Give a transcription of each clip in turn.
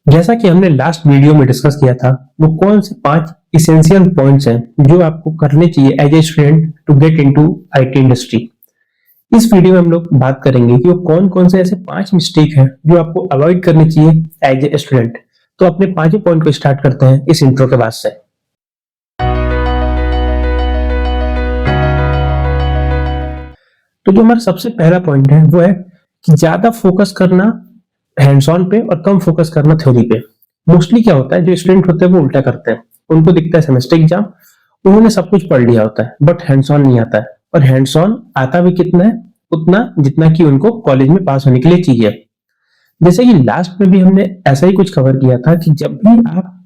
जैसा कि हमने लास्ट वीडियो में डिस्कस किया था, वो कौन से 5 इसेंशियल पॉइंट्स हैं जो आपको करने चाहिए as a student to get into IT industry. इस वीडियो में हम लोग बात करेंगे कि वो कौन कौन से ऐसे 5 मिस्टेक हैं जो आपको अवॉइड करनी चाहिए एज ए स्टूडेंट। तो अपने 5 पॉइंट को स्टार्ट करते हैं इस इंट्रो के बाद से। तो जो हमारा सबसे पहला पॉइंट है वो है कि ज्यादा फोकस करना हैंड्स ऑन पे और कम फोकस करना थ्योरी पे। मोस्टली क्या होता है, जो स्टूडेंट होते हैं वो उल्टा करते हैं। उनको दिखता है सेमेस्टर एग्जाम, उन्होंने सब कुछ पढ़ लिया होता है, बट हैंड्स ऑन नहीं आता है। और हैंड्स ऑन आता भी कितना है, उतना जितना कि उनको कॉलेज में पास होने के लिए चाहिए। जैसे कि लास्ट में भी हमने ऐसा ही कुछ कवर किया था कि जब भी आप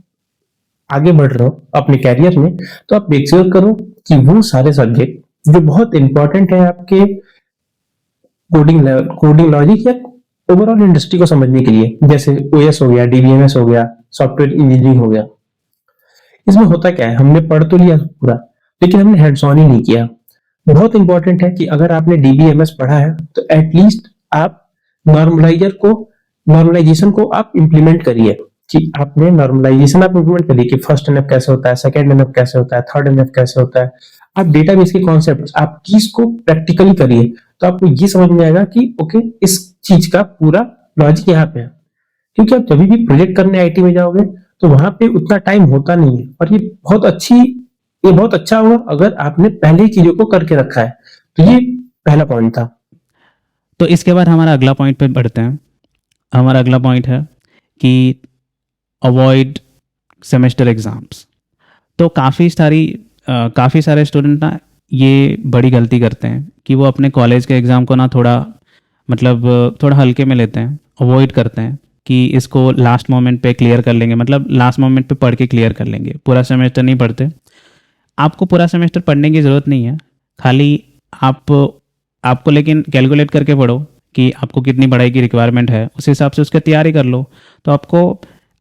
आगे बढ़ रहे हो अपने कैरियर में, तो आप मेक श्योर करो कि वो सारे सब्जेक्ट जो बहुत इंपॉर्टेंट है आपके कोडिंग लॉजिक या ओवरऑल इंडस्ट्री को समझने के लिए, जैसे ओएस हो गया, डीबीएमएस हो गया, सॉफ्टवेयर इंजीनियरिंग हो गया। इसमें होता क्या है, हमने पढ़ तो लिया पूरा, लेकिन हमने हैंड्स ऑन ही नहीं किया। बहुत इंपॉर्टेंट है कि अगर आपने डीबीएमएस पढ़ा है तो एटलीस्ट आप नॉर्मलाइजेशन को आप इंप्लीमेंट करिए। कि आपने नॉर्मलाइजेशन आप इंप्लीमेंट करिए कि फर्स्ट एनएफ कैसे होता है, सेकंड एनएफ कैसे होता है, थर्ड एनएफ कैसे होता है। आप डेटाबेस के कॉन्सेप्ट आप कीज को प्रैक्टिकली करिए, तो आपको ये समझ में आएगा कि ओके, इस चीज का पूरा लॉजिक यहाँ पे है। क्योंकि आप जब भी प्रोजेक्ट करने आईटी में जाओगे तो वहां पे उतना टाइम होता नहीं है, और ये बहुत अच्छा होगा अगर आपने पहले ही चीजों को करके रखा है। तो ये पहला पॉइंट था। तो इसके बाद हमारा अगला पॉइंट पे बढ़ते हैं। हमारा अगला पॉइंट है कि अवॉइड सेमेस्टर एग्ज़ाम्स। तो काफ़ी सारे स्टूडेंट ना ये बड़ी गलती करते हैं कि वो अपने कॉलेज के एग्ज़ाम को ना थोड़ा हल्के में लेते हैं, अवॉइड करते हैं कि इसको लास्ट मोमेंट पे क्लियर कर लेंगे, मतलब लास्ट मोमेंट पे पढ़ के क्लियर कर लेंगे, पूरा सेमेस्टर नहीं पढ़ते। आपको पूरा सेमेस्टर पढ़ने की ज़रूरत नहीं है, खाली आपको लेकिन कैलकुलेट करके पढ़ो कि आपको कितनी पढ़ाई की रिक्वायरमेंट है, उस हिसाब से उसकी तैयारी कर लो। तो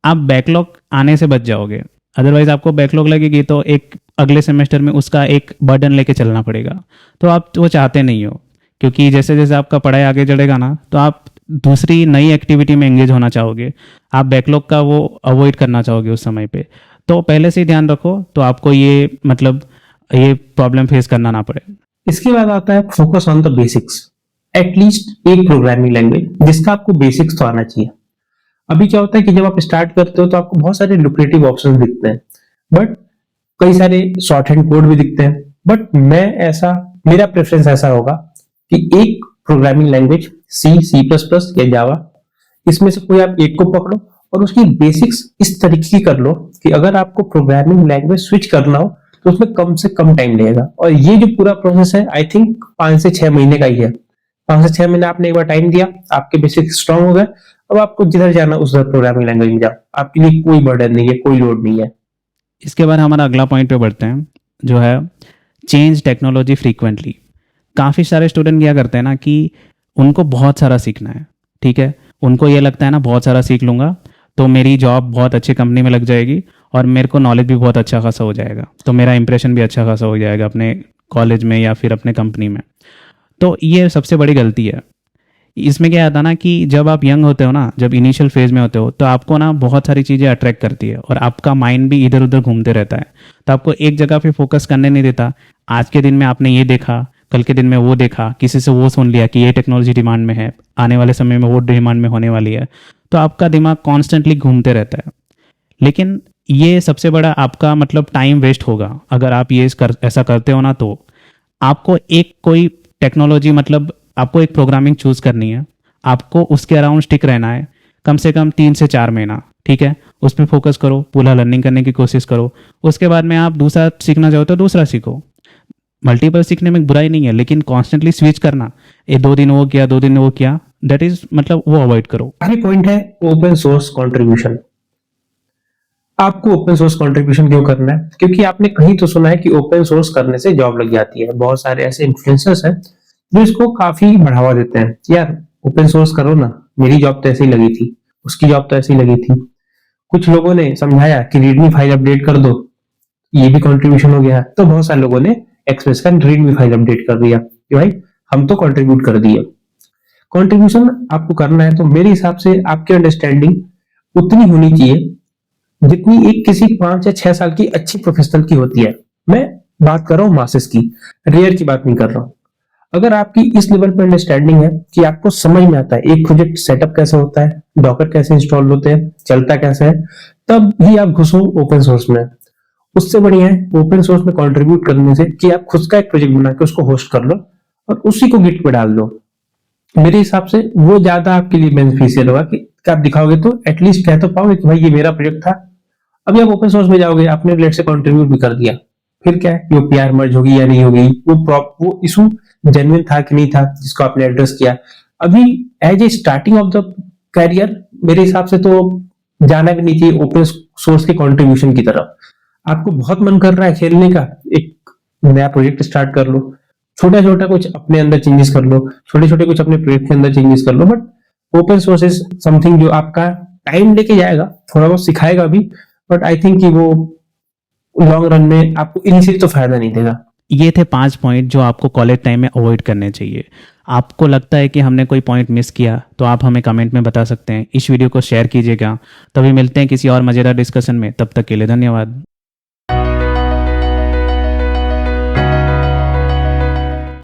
आप बैकलॉग आने से बच जाओगे। अदरवाइज आपको बैकलॉग लगेगी तो एक अगले सेमेस्टर में उसका एक बर्डन लेके चलना पड़ेगा। तो आप वो चाहते नहीं हो, क्योंकि जैसे जैसे आपका पढ़ाई आगे चढ़ेगा ना, तो आप दूसरी नई एक्टिविटी में एंगेज होना चाहोगे, आप बैकलॉग का वो अवॉइड करना चाहोगे उस समय पे। तो पहले से ही ध्यान रखो तो आपको ये प्रॉब्लम फेस करना ना पड़े। इसके बाद आता है focus on the basics. At least एक प्रोग्रामिंग लैंग्वेज जिसका आपको बेसिक्स तो आना चाहिए। अभी क्या होता है कि जब आप स्टार्ट करते हो तो आपको बहुत सारे लुक्रेटिव ऑप्शंस दिखते हैं, बट कई सारे शॉर्ट हैंड कोड भी दिखते हैं। बट मेरा प्रेफरेंस ऐसा होगा कि एक programming language C plus plus या जावा, इसमें से कोई आप एक को पकड़ो और उसकी बेसिक्स इस तरीके की कर लो कि अगर आपको प्रोग्रामिंग लैंग्वेज स्विच करना हो तो उसमें कम से कम टाइम लगेगा। और ये जो पूरा प्रोसेस है, आई थिंक 5 से 6 महीने का ही है। 5 से 6 महीने आपने एक बार टाइम दिया, आपके बेसिक स्ट्रांग हो गए, अब आपको जिधर जाना उधर प्रोग्रामिंग लैंग्वेज में जाओ, आपके लिए कोई बर्डन नहीं है, कोई लोड नहीं है। इसके बाद हमारा अगला पॉइंट पे बढ़ते हैं, जो है चेंज टेक्नोलॉजी फ्रीक्वेंटली। काफ़ी सारे स्टूडेंट क्या करते हैं ना कि उनको बहुत सारा सीखना है, ठीक है, उनको ये लगता है ना बहुत सारा सीख लूँगा तो मेरी जॉब बहुत अच्छी कंपनी में लग जाएगी और मेरे को नॉलेज भी बहुत अच्छा खासा हो जाएगा, तो मेरा इंप्रेशन भी अच्छा खासा हो जाएगा अपने कॉलेज में या फिर अपने कंपनी में। तो ये सबसे बड़ी गलती है। इसमें क्या आता है ना कि जब आप यंग होते हो ना, जब इनिशियल फेज में होते हो, तो आपको ना बहुत सारी चीज़ें अट्रैक्ट करती है और आपका माइंड भी इधर उधर घूमते रहता है, तो आपको एक जगह पे फोकस करने नहीं देता। आज के दिन में आपने ये देखा, कल के दिन में वो देखा, किसी से वो सुन लिया कि ये टेक्नोलॉजी डिमांड में है, आने वाले समय में वो डिमांड में होने वाली है, तो आपका दिमाग कॉन्स्टेंटली घूमते रहता है। लेकिन ये सबसे बड़ा आपका टाइम वेस्ट होगा अगर आप ऐसा करते हो ना। तो आपको कोई टेक्नोलॉजी आपको एक प्रोग्रामिंग चूज करनी है, आपको उसके अराउंड स्टिक रहना है कम से कम 3 से 4 महीना, ठीक है, उस पर फोकस करो, पूरा लर्निंग करने की कोशिश करो। उसके बाद में आप दूसरा सीखना चाहो तो दूसरा सीखो। मल्टीपल सीखने में बुराई नहीं है, लेकिन कॉन्स्टेंटली स्विच करना, ये 2 दिन वो किया 2 दिन वो किया, दैट इज वो अवॉइड करो। अगली पॉइंट है ओपन सोर्स कंट्रीब्यूशन। आपको ओपन सोर्स कंट्रीब्यूशन क्यों करना है? क्योंकि आपने कहीं तो सुना है कि ओपन सोर्स करने से जॉब लग जाती है। बहुत सारे ऐसे इन्फ्लुएंसर्स हैं जो इसको काफी बढ़ावा देते हैं, यार ओपन सोर्स करो ना, मेरी जॉब तो ऐसे ही लगी थी, उसकी जॉब तो ऐसे ही लगी थी। कुछ लोगों ने समझाया कि रीडमी फाइल अपडेट कर दो, ये भी कंट्रीब्यूशन हो गया। तो बहुत सारे लोगों ने एक्सप्रेस का रीडमी फाइल अपडेट कर दिया कि भाई हम तो कंट्रीब्यूट कर दिए। कंट्रीब्यूशन आपको करना है तो मेरे हिसाब से आपकी अंडरस्टैंडिंग उतनी होनी चाहिए जितनी एक किसी 5 या 6 साल की अच्छी प्रोफेशनल की होती है। मैं बात कर रहा हूँ मासेस की, रेयर की बात नहीं कर रहा हूँ। अगर आपकी इस लेवल पर अंडरस्टैंडिंग है कि आपको समझ में आता है एक प्रोजेक्ट सेटअप कैसे होता है, डॉकर कैसे इंस्टॉल होते हैं, चलता कैसे है, तब ही आप घुसो ओपन सोर्स में। उससे बढ़िया है ओपन सोर्स में कंट्रीब्यूट करने से कि आप खुद का एक प्रोजेक्ट बना के उसको होस्ट कर लो और उसी को गिट पे डाल दो। मेरे हिसाब से वो ज्यादा आपके लिए बेनिफिशियल होगा कि आप दिखाओगे तो एटलीस्ट कह तो पाओगे कि भाई ये मेरा प्रोजेक्ट था। अभी आप ओपन सोर्स में जाओगे, आपने लेट से कंट्रीब्यूट भी कर दिया, फिर क्या है वो पीआर मर्ज होगी या नहीं होगी, वो इशू जेन्युइन था कि नहीं था जिसको आपने एड्रेस किया। अभी as a starting of the career मेरे हिसाब से तो जाना भी नहीं चाहिए ओपन सोर्स के कंट्रीब्यूशन की तरफ। आपको बहुत मन कर रहा है खेलने का, एक नया प्रोजेक्ट स्टार्ट कर लो, छोटा छोटा कुछ अपने अंदर चेंजेस कर लो, छोटे छोटे कुछ अपने प्रोजेक्ट के अंदर चेंजेस कर लो। But open source is something जो आपका टाइम लेके जाएगा, थोड़ा बहुत सिखाएगा भी, बट आई थिंक कि वो लॉन्ग रन में आपको इनिशियली तो फायदा नहीं देगा। ये थे 5 पॉइंट जो आपको कॉलेज टाइम में अवॉइड करने चाहिए। आपको लगता है कि हमने कोई पॉइंट मिस किया तो आप हमें कमेंट में बता सकते हैं। इस वीडियो को शेयर कीजिएगा। तभी मिलते हैं किसी और मज़ेदार डिस्कशन में, तब तक के लिए धन्यवाद।